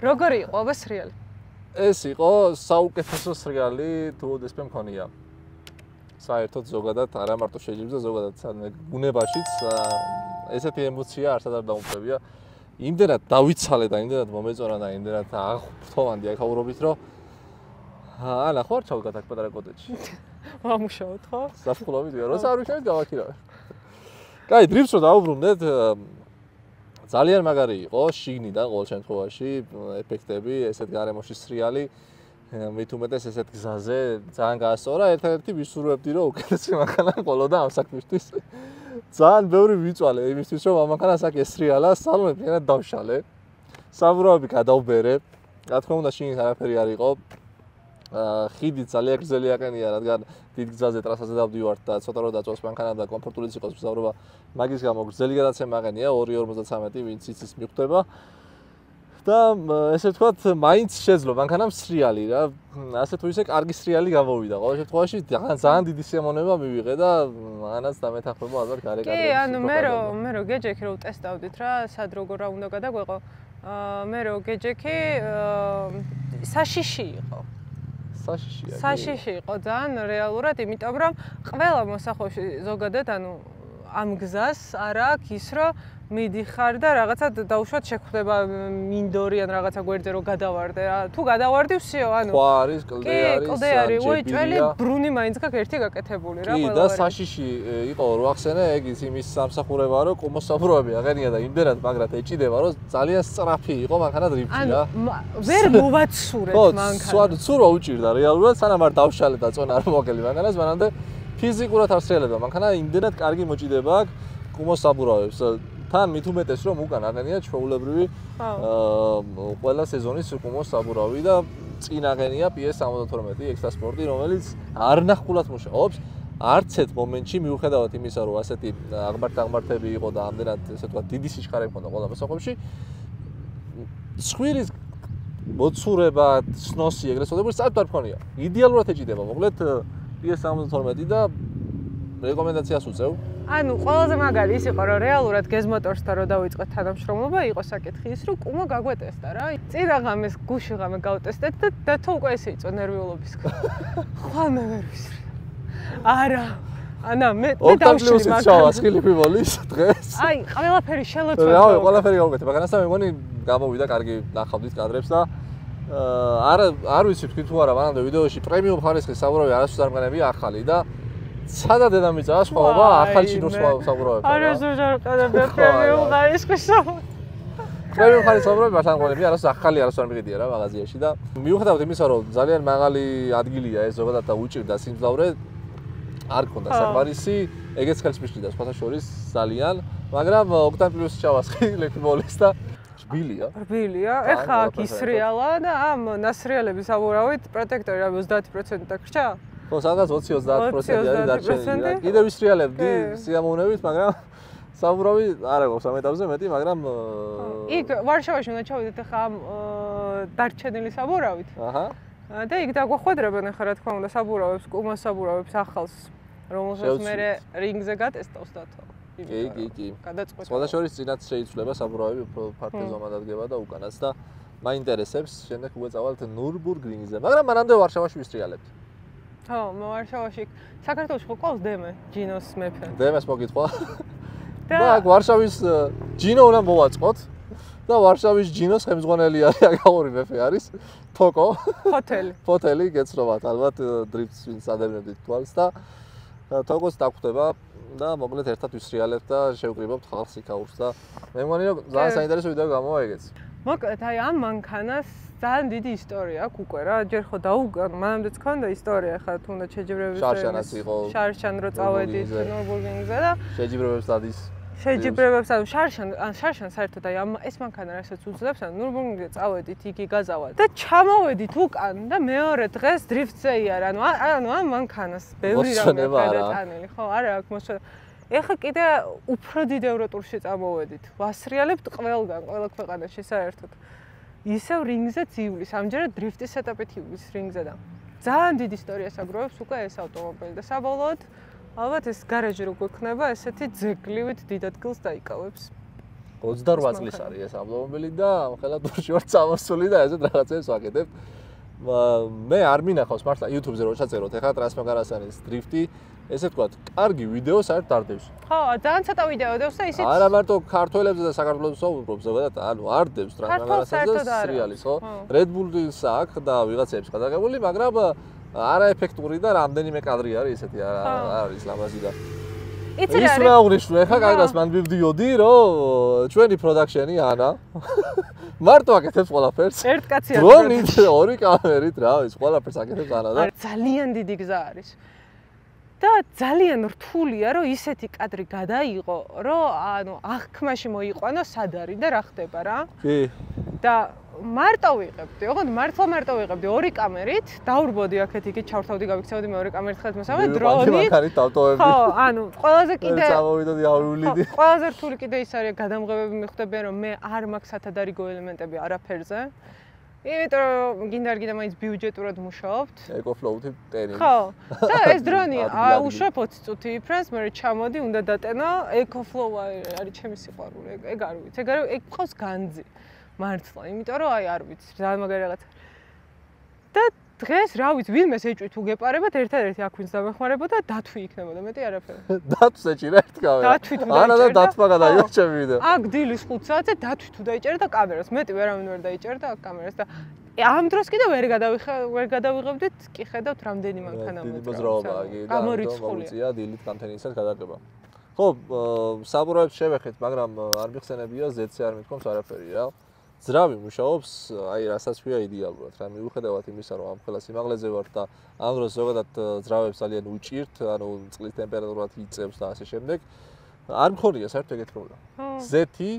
როგორი იყო აბა სრიალი? ეს იყო საუკეთესო სრიალი თუ ოდესმე მქონია. საერთოდ ზოგადად არა მარტო შეჯიბზე, ზოგადად ბუნებაშიც ესეთი ემოცია არსად არ დაუმწევია. იმდენად დავიცალე და იმდენად მომეწონა და იმდენად აღფრთოვანდი აქაურობით, რომ ანა ხო არ ჩავდგათ აქ პატარა კოტეჯში. ვამუშაოთ ხო? საფხულობით ვარ, როცა არ ვიშავით გავაქირავე. კაი, დრიფტს რო დაუბრუნდეთ, ძალიან მაგარი იყო, შიგნიდან ყოველ შემთხვევაში, ეფექტები, ესეთ გარემოში სრიალი, მით უმეტეს ესეთ გზაზე ძალიან გაასწორა, ერთ-ერთი ვისურვებდი, რომ უკეთესი მანქანა ყოლოდა ამ საქმისთვის. ძალიან ბევრი ვიწვალე იმისთვის, რომ ამ მანქანას აქ ესრიალა, სალონი ფინად დავშალე. საბურავები გადავბერე. რა თქმა უნდა, შიგნით არაფერი არ იყო. ხიდი ძალიან გრძელი აყენია, რადგან დიდ გზაზე ტრასაზე დავდივართ და ცოტა რომ დაწვეს მანქანა და კომფორტულიც იყოს მგზავრობა. მაგის გამო გრძელი გადაცემა აყენია 2.53, ვინც იცის მიხვდება. და ესე ვთქვათ, მაინც შეძლო მანქანამ სრიალი რა. ასე თუ ისე კარგი სრიალი გამოვიდა. ყოველ შემთხვევაში ძალიან დიდი სიამოვნება მივიღე და მანაც დამეთანხმება ალბათ გარეკადრების. კი, ანუ მე რო გეჯექი რო ტესტავდით რა, სად როგორ რა უნდა გადაგვეყო. მე რო გეჯექი საშიში იყო. საშიში იყო ძალიან რეალურად, იმიტომ რომ ყველა მოსახლეში ზოგადად ანუ ამ გზას არ აქვს ის რომ მიდიხარ და რაღაცა დაუშვათ შეხვდება მინდორი ან რაღაცა გვერდზე რომ გადავარდე რა. თუ გადავარდი ვსიო, ანუ ხო არის, კლდე არის, უეჭველი ბრუნი მაინც გაქვს ერთი გაკეთებული რა ყველა. კი, და საშიში იყო რო ახსენე, ეგ იმის სამსახურება რომ კომოსაბურავები აღენია და იმდენად მაგრად ეჭიდება, რომ ძალიან სწრაფი იყო მანქანა დრიფტი რა. ვერ მოვაცურეთ მანქანა. ხო, ცურვა უჭირდა რეალურად, სანამ არ დავშალე და წონა არ მოვაკელი მანქანას, მანამდე ფიზიკურად არ სრიალება. მანქანა იმდენად კარგი მოჭიდება აქვს კომოსაბურავებს. თან მით უმეტეს რომ უკან აღენია ჩვეულებრივი ყველა სეზონის კომოსაბურავი და წინ აღენია PS72 ექსტრა სპორტი, რომელიც არნახულად მუშაობს. არც ერთ მომენტში მიუხედავად იმისა, რომ ასეთი აღმართები იყო და ამდენად ესე ვთქვათ დიდი სიჩქარე მქონდა ყველა მოსახლეში, სხვირის მოცურება, სნოსი ეგრეთ წოდებული საერთოდ არ მქონია. იდეალურად ეჭიდება. მოკლედ PS72 და რეკომენდაციას უწევ. ანუ ყველაზე მაგარი ის იყო რომ რეალურად გეზმოტორსთან რო დავიწყეთ თანამშრომლობა, იყო საკითხი ის რომ კუმა გაგვეტესტა რა. წინა ღამეს გუში ღამე გავტესტეთ და თუ უკვე ესე იწო ნერვიულობის. ხვალ მე ვერ ვისრე. არა. ანა მე დავშლი მაგას ხილიფი მოლის დღეს. აი, ყველაფერი შელოცვა. რა, ყველაფერი გავუკეთე, მაგრამ ასე მე მგონი გამოვიდა კარგი ნახავდით კადრებს და არ ვიცი თქვი თუ არა, მანამდე ვიდეოში პრემიუმ ხარისხის საბურავი არასდროს არ მყენებია ახალი და სადა დედამიწა სხვაობა ახალი ჩინოს საბურავებთან. არასდროს არ მყენებია პრემიუმ ხარისხის საბურავი. პრემიუმ ხარისხის საბურავი მართლა მყენებია, არასდროს ახალი არასდროს არ მიყიდია რა მაღაზიაში და მიუხედავად იმისა, რომ ძალიან მაღალი ადგილია ეს ზოგადად და უჭირდა სიმძლავრე, არ გქონდა საკმარისი, ეგეც ხელს მიშლიდა სხვათა შორის ძალიან, მაგრამ ოქტან პლუსი ჩავასხი ლექმოლის და რბილია. რბილია. ეხა აქ ისრიალა და ამ ნასრიალების საბურავით პროტექტორი 30% დაგრჩა? ხო, სადღაც 20-30% არის დარჩენილი. კიდევ ისრიალებდი სიამოვნებით, მაგრამ საბურავი არ აქვს ამ ეტაპზე მეტი, მაგრამ იქ ვარშავაში უნდა ჩავიდეთ ეხა ამ დარჩენილი საბურავით. აჰა. და იქ დაგვახვედრებენ ეხა რა თქმა უნდა საბურავებს, კუმას საბურავებს ახალს, რომელსაც მე რინგზე გატესტავს დათო. კი. სხვათა შორის წინათ შეიცვლება საბურავები უფრო ფართო ზომა დადგება და უკანაც და მაინტერესებს შემდეგ უკვე წავალთ ნურბურგ რინგზე, მაგრამ მანამდე ვარშავაში ვისტრიალებთ. ხო, ვარშავაში საქართველოში ხო ყავს დემე, ჯინოს მეფე. დემეს მოგითხვა. და აქ ვარშავის ჯინო უნდა მოვაწყოთ და ვარშავის ჯინოს ხელმძღვანელი არის აგაური მეფე არის თოკო. ფოტელი გეცნობათ ალბათ დრიფტს ვინც ადევნებდით თვალს და თოკოს დაგვხვდება და მოკლედ ერთად ვისრიალებთ და შევკრიბებთ ხალხს იქაურს და მე მგონი რომ ძალიან საინტერესო ვიდეო გამოვა ეგეც. მოკლედ აი ამ მანქანას ძალიან დიდი ისტორია აქვს უკვე რა, ჯერ ხო დაუგან, მანამდეც ქონდა ისტორია ხა თუნდაც შეჯიბრების შარშანაც იყო. შარშან რო წავედით ნურბურგინგზე და შეჯიბრებებს დადის. შეჯიბრებებს ანუ შარშან საერთოდ აი ამ ეს მანქანა რასაც უძლებს, ანუ ნურბურგინგზე წავედით, იგი გაზავათ და ჩამოვედით უკან და მეორე დღეს დრიფტზე იარ, ანუ ამ მანქანას ბევრი რამე გადატანილი, ხო, არა აქვს მოსვენება. ეხა კიდე უფრო დიდ ევროტურში წამოვედით. ვასრიალებთ ყველგან, ყველა ქვეყანაში საერთოდ. ისევ რინგზეც ივლის, ამჯერად დრიფტის ეტაპით ივლის რინგზე და ძალიან დიდი ისტორიას აგროვებს უკვე ეს ავტომობილი და საბოლოოდ ალბათ ეს გარაჟი რო გვექნება, ესეთი ძეგლივით დიდ ადგილს დაიკავებს. 28 წლის არის ეს ავტომობილი და ხელა დურში ვარ წამოსული და ესეთ რაღაცებს ვაკეთებ. მე არ მინახავს მართლა YouTube-ზე რო ჩაწეროთ ეხლა ტრანსმაგარასანის დრიფტი, ესე ვთქვათ, კარგი ვიდეო საერთოდ არ დევს. ხო, ძალიან ცოტა ვიდეო დევს და ისიც არა მარტო ქართველებზე და საქართველოს ვსაუბრობ ზოგადად, ანუ არ დევს ტრანსმაგარასანს სრიალის, ხო? Red Bull-ის აქვს და ვიღაცებს გადაღებული, მაგრამ არაეფექტური და რამდენიმე კადრი არის ესეთი არ არის ლამაზი და იცი რა ის რა უღნიშნო ეხა კადრას მან მივდიოდი რომ ჩვენი პროდაქშენი ანა მარტო აკეთებს ყველაფერს ერთ კაცია დრონით ორი კამერით რა ის ყველაფერს აკეთებს ანა და ძალიან დიდი გზა არის და ძალიან რთულია რომ ისეთი კადრი გადაიღო რომ ანუ აღქმაში მოიყვანო სად არის და რა ხდება რა კი და მარტო ვიღებდი, ოღონდ მარტო ვიღებდი ორი კამერით, დავრბოდი აქეთ იქით ჩავრთავდი, გავიქცეოდი მეორე კამერით ხელთ მოსავე დრონით. ხო, ანუ ყველაზე კიდე წამოვიდოდი ავივლიდი. ყველაზე რთული კიდე ის არის გადამღებები მიხვდებიან რომ მე არ მაქვს სათადარიგო ელემენტები არაფერზე. იმიტომ რომ გინდა არ გინდა მაინც ბიუჯეტურად მუშაობთ. ეკოფლოუთი ტენი. ხო. და ეს დრონი აუშვებ 20 წუთი იფრენს, მე ჩამოდი, უნდა დატენო, ეკოფლოუ არის ჩემი სიყვარული. ეგ არ ვიცი. ეგ ყავს განძი. მართლა, იმიტომ რომ აი არ ვიცი, ძალიან მაგარი რაღაცა. და დღეს რა ვიცი, ვინმეს ეჭვი თუ გეპარებათ, ერთადერთი აქ ვინც დამეხმარებოდა, დათვი იქნებოდა, მეტი არაფერი. დათვს ეჭირა ერთ კამერას. დათვი თუ დაიჭერდა. ანა და დათვა გადაიღო ჩემი ვიდეო. აქ დილის 5 საათზე დათვი თუ დაიჭერდა კამერას, მეტი ვერავინ ვერ დაიჭერდა აქ კამერას და ამ დროს კიდე ვერ გადავიღებდით, კი ხედავთ რამდენი მანქანა მოწევს. დიდი მოძრაობაა კი და გამორიცხულია დილით კანთენისად გადაგება. ხო, საბურავებს შევეხეთ, მაგრამ არ მიხსენებია ზეცე არ მithkoms არაფერი რა. ძრავი მუშაობს, აი რასაც ვია იდეალურად, რა მიუხედავად იმისა, რომ ამ ყველა სიმაღლეზე ვარ და ამ დროს ზოგადად ძრავებს ძალიან უჭირთ, ანუ წყლის ტემპერატურა იწევს და ასე შემდეგ. არ მქონია საერთოდ ეგეთ პრობლემა. ზეთი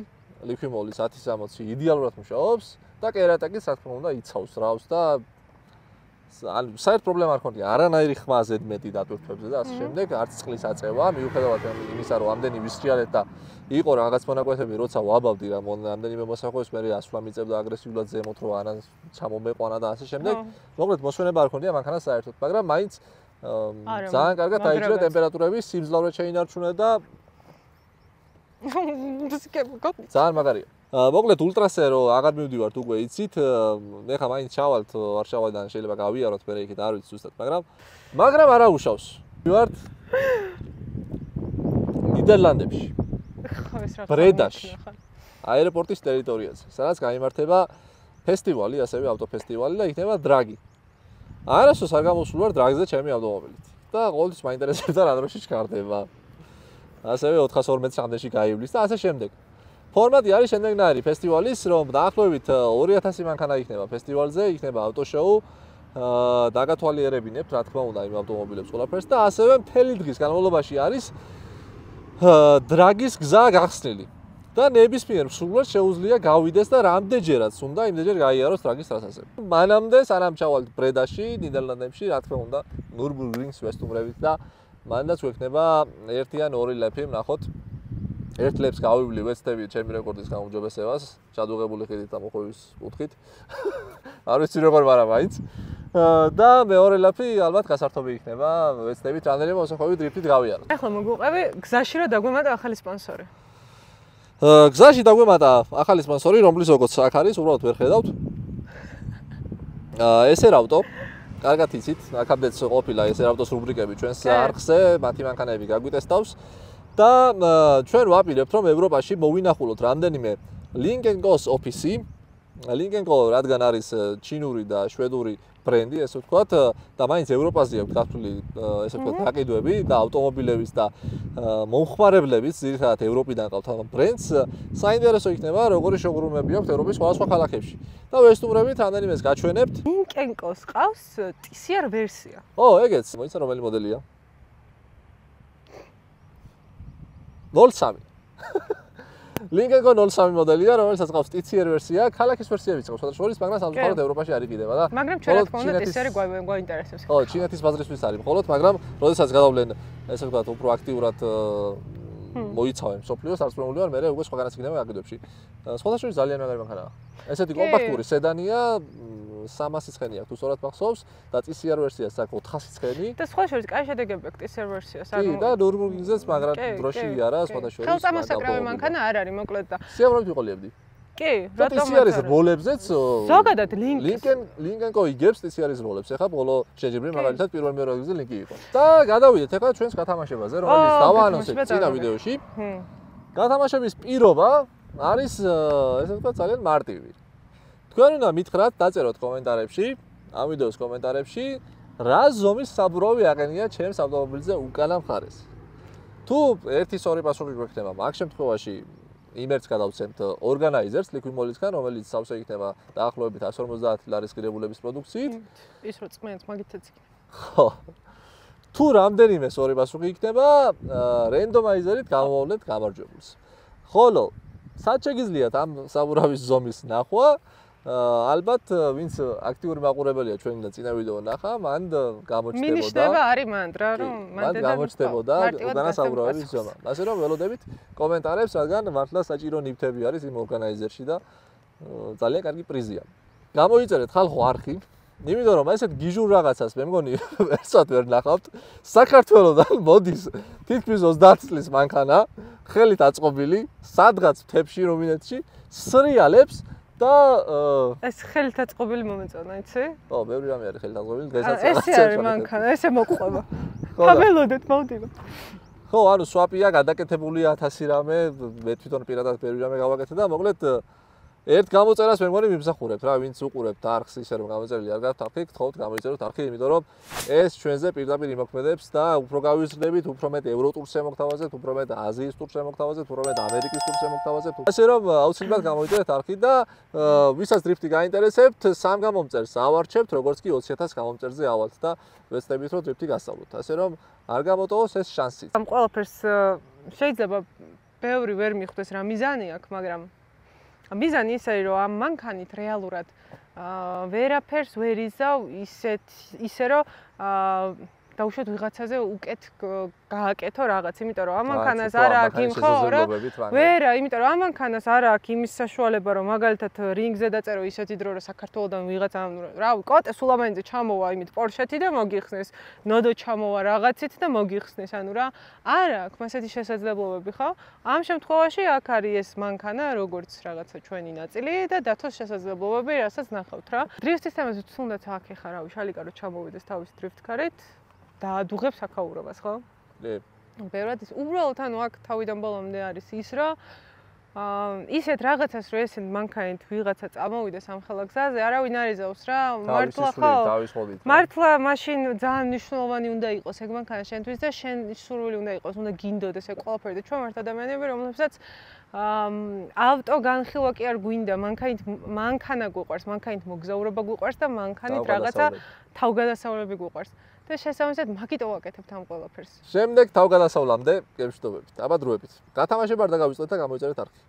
ლიქვიმოლის 1060 იდეალურად მუშაობს და კერატაკის რა თქმა უნდა იცავს რავს და ანუ საერთოდ პრობლემა არ ქონია, არანაირი ხმა ზედმეტი დატვირთვებზე და ასე შემდეგ, არც წყლის აწევა, მიუხედავად იმისა, რომ ამდენი ვისრიალეთ და იყო რაღაც მონაკვეთები, როცა ვაბავდი რა რამდენიმე მოსახვევს, მე ასვლა მიწევდა აგრესიულად ზემოთ, რომ არა ჩამომეყვანა და ასე შემდეგ. მოკლედ მოსვენება არ ქონია მანქანას საერთოდ, მაგრამ მაინც ძალიან კარგად დაიჭირა ტემპერატურები, სიმძლავრე შეინარჩუნა და ძალიან მაგარია. მოკლედ ულტრასე რო აღარ მივდივართ უკვე იცით, ეხა მაინც ჩავალთ ვარშავიდან შეიძლება გავიაროთ მე იქით არ ვიცი ზუსტად, მაგრამ არა უშავს. ვივართ ნიდერლანდებში. ბრედაში. აეროპორტის ტერიტორიაზე, სადაც გამართება ფესტივალი, ასევე ავტოფესტივალი და იქნება დრაგი. არასდროს არ გამოსულ ვარ დრაგზე ჩემი ავტომობილით. და ყოველთვის მაინტერესებდა რა დროში ჩქარდება. ასევე 412 რამდენში გაივლის და ასე შემდეგ. ფორმატი არის შემდეგნაირი ფესტივალის, რომ დაახლოებით 2000 მანქანა იქნება ფესტივალზე, იქნება ავტოშოუ, დაგათვალიერებინებთ რა თქმა უნდა იმ ავტომობილებს ყველაფერს და ასევე მთელი დღის განმავლობაში არის დრაგის გზა გახსნილი. და ნებისმიერ მსურველს შეუძლია გავიდეს და რამდენჯერაც უნდა იმდენჯერ გაიაროს დრაგის ტრასაზე. მანამდე სანამ ჩავალთ ბრედაში, ნიდერლანდებში, რა თქმა უნდა, ნურბურგრინგს ვესტუმრებით და მანდაც გვექნება 1 ან 2 ლეფი ვნახოთ. 1 ლეფს გავივლი, ვეცდები ჩემი რეკორდის გაუმჯობესებას, ჩადუღებული ხიდით და მოხვევის კუთხით. არ ვიცი როგორ, მაგრამ მაინც. და მეორე ლეფი ალბათ გასართობი იქნება, ვეცდებით რამდენიმე მოსახვევი დრიფტით გავიაროთ. ახლა მოგვიყვები გზაში რა დაგვემატა ახალი სპონსორი. გზაში დაგვემატა ახალი სპონსორი, რომლის როგორც აქ არის, უბრალოდ ვერ ხედავთ. ესერავტო, კარგად იცით, აქამდეც ყოფილა ესერავტოს რუბრიკები ჩვენს არხზე, მათი მანქანები გაგვიტესტავს და ჩვენ ვაპირებთ, რომ ევროპაში მოვინახულოთ რამდენიმე Lynk & Co-ს ოფისი. Lynk & Co, რადგან არის ჩინური და შვედური ბრენდი, ესე ვთქვათ, და მაინც ევროპაზე აქვს გათვლილი, ესე ვთქვათ, გაყიდვები და ავტომობილების და მომხმარებლების, ძირითადად ევროპიდან ყავთ ამ ბრენდს, საინტერესო იქნება, როგორი შოურუმები აქვს ევროპის სხვადასხვა ქალაქებში. და ვესტუმრებით რამდენიმეს გაჩვენებთ. Lynk & Co-ს ყავს TCR ვერსია. ეგეც, მოიცა რომელი მოდელია? 03. Lynk & Co 03 მოდელია, რომელსაც ყავს TCR ვერსია, ქალაქის ვერსიებიც ყავს, შორის, მაგრამ სამწუხაროდ ევროპაში არ იყიდება და მაგრამ ჩვენ რა თქმა უნდა TCR გვაინტერესებს. ჩინეთის ბაზრისთვის არის მხოლოდ, მაგრამ როდესაც გადავლენ, ესე ვთქვათ, უფრო აქტიურად მოიცავენ მსოფლიოს, არც პრობლემა არ, მე უკვე სხვაგანაც იქნება გაყიდვებში. სხვადასხვა ძალიან მაგარი მანქანაა. ესეთი კომპაქტური სედანია, 300 ცხენი აქვს, თუ სწორად მახსოვს, და TCR ვერსიას აქვს 400 ცხენი. და სხვა შორის კაი შედეგები აქვს TCR ვერსიას. კი, და ნურბურგრინგზეც მაგრამ დროში არა, სხვა შორის. ხელწამოსაკრავი მანქანა არ არის, მოკლედ და. სიამოვნებით ვიყოლიებდი. კი, რატომ TCR-ის როლებზეც ზოგადად Lynk & Co იგებს TCR-ის როლებს. ეხლა ბოლო შეჯიბრი მაგალითად პირველ-მეორე რიგზე ლინკი იყო. და გადავიდეთ ეხლა ჩვენს გათამაშებაზე, რომელიც დავაანონსეთ წინა ვიდეოში. გათამაშების პირობა არის, ესე ვთქვათ, ძალიან მარტივი. თქვენ უნდა მითხრათ, დაწეროთ კომენტარებში, ამ ვიდეოს კომენტარებში, რა ზომის საბურავი აყენია ჩემს ავტომობილზე უკანა მხარეს. თუ 1-2 პასუხი გვექნება, მაგ შემთხვევაში იმერტს გადავცემთ ორგანაიზერს ლიკვიმოლისგან, რომელიც სავსე იქნება დაახლოებით 150 ლარის ღირებულების პროდუქციით. ის რო წმენს მაგითაც იქნება. ხო. თუ რამდენიმე სწორი პასუხი იქნება, რენდომაიზერით გამოვავლენთ გამარჯვებულს. ხოლო სად შეგიძლიათ ამ საბურავის ზომის ნახვა? ალბათ ვინც აქტიური მაყურებელია ჩვენიდან წინა ვიდეო ნახა, მან გამოჩნდებოდა. მინიშნება არის მანდრა, რომ მან გამოჩნდებოდა უკანა საბურავის ზომა. ასე რომ ველოდებით კომენტარებს, რადგან მართლა საჭირო ნივთები არის იმ ორგანაიზერში და ძალიან კარგი პრიზია. გამოიწერეთ ხალხო არხი, იმიტომ რომ ესეთ გიჟურ რაღაცას მე მგონი ერთად ვერ ნახავთ. საქართველოდან მოდის თითქმის 30 წლის მანქანა, ხელით აწყობილი, სადღაც მთებში რუმინეთში, სრიალებს და ეს ხელით აწყობილი მომეწონა, იცი? ო, ბევრი რამე არის ხელით აწყობილი, დღესაც ეს არის მანქანა, ესე მოყვება. ხაბელოდეთ, მოვდივარ. ხო, ანუ სვაპია, გადაკეთებულია 1000 რამე, მე თვითონ პირადად ბევრი რამე გავაკეთე და მოკლედ ერთ გამოწერას მე მგონი მიმსახურებთ რა, ვინც უყურებთ არხს ისე რომ გამოწერილი არ გაქვთ არხი, გთხოვთ გამოიწეროთ არხი, იმიტომ რომ ეს ჩვენზე პირდაპირ იმოქმედებს და უფრო გავიზრდებით, უფრო მეტ ევროტურს შემოგთავაზებთ, უფრო მეტ აზიის ტურს შემოგთავაზებთ, უფრო მეტ ამერიკის ტურს შემოგთავაზებთ. ასე რომ აუცილებლად გამოიწერეთ არხი და ვისაც დრიფტი გაინტერესებთ, 3 გამომწერს ავარჩევთ, როგორც კი 20000 გამომწერზე ავალთ და ვეცდებით რომ დრიფტი გასწავლოთ. ასე რომ არ გამოტოვოს ეს შანსი. ამ ყველაფერს შეიძლება ბევრი ვერ მიხვდეს რა მიზანი აქვს, მაგრამ მიზანი ისე რომ ამ მანქანით რეალურად ვერაფერს ვერ იზავ ისე რომ დაუშვათ ვიღაცაზე უკეთ გააკეთო რაღაც, იმიტომ რომ ამ მანქანას არ აქვს იმ ხო რა ვერა, იმიტომ რომ ამ მანქანას არ აქვს იმის საშუალება რომ მაგალითად რინგზე დაწერო ისეთი დრო რომ საქართველოსდან ვიღაცა რავი კოტე სულამანიძე ჩამოვა იმით პორშეთი და მოგიხსნეს, ნოდო ჩამოვა რაღაცით და მოგიხსნეს, ანუ რა არ აქვს ასეთი შესაძლებლობები ხო? ამ შემთხვევაში აქ არის ეს მანქანა როგორც რაღაცა ჩვენი ნაწილი და დათოს შესაძლებლობები, რასაც ნახავთ რა. დრიფტის თემაზე თუნდაც აქ ეხა რავი შალიკა რო ჩამოვიდეს თავის დრიფტ კარით დაადუღებს აქაურობას, ხო? კი. ბევრად ის უბრალოდ ანუ აქ თავიდან ბოლომდე არის ის, რომ ისეთ რაღაცას რომ ესენ მანქანით ვიღაცა წამოვიდეს ამ ხელა გზაზე, არავინ არ იზავს რა, მართლა ხო? მართლა მაშინ ძალიან მნიშვნელოვანი უნდა იყოს ეგ მანქანა შენთვის და შენ სურვილი უნდა იყოს, უნდა გინდოდეს ეგ ყველაფერი და ჩვენ ვართ ადამიანები, რომლებსაც ავტო განხილვა კი არ გვინდა, მანქანა გვიყვარს, მანქანით მოგზაურობა გვიყვარს და მანქანით რაღაცა თავგადასავლები გვიყვარს. და შესაბამისად მაგიტო ვაკეთებთ ამ ყველაფერს. შემდეგ თავგადასავლამდე გემშვიდობებით. აბა დროებით. გათამაშება არ დაგავიწყდეთ და გამოიწერეთ არხი.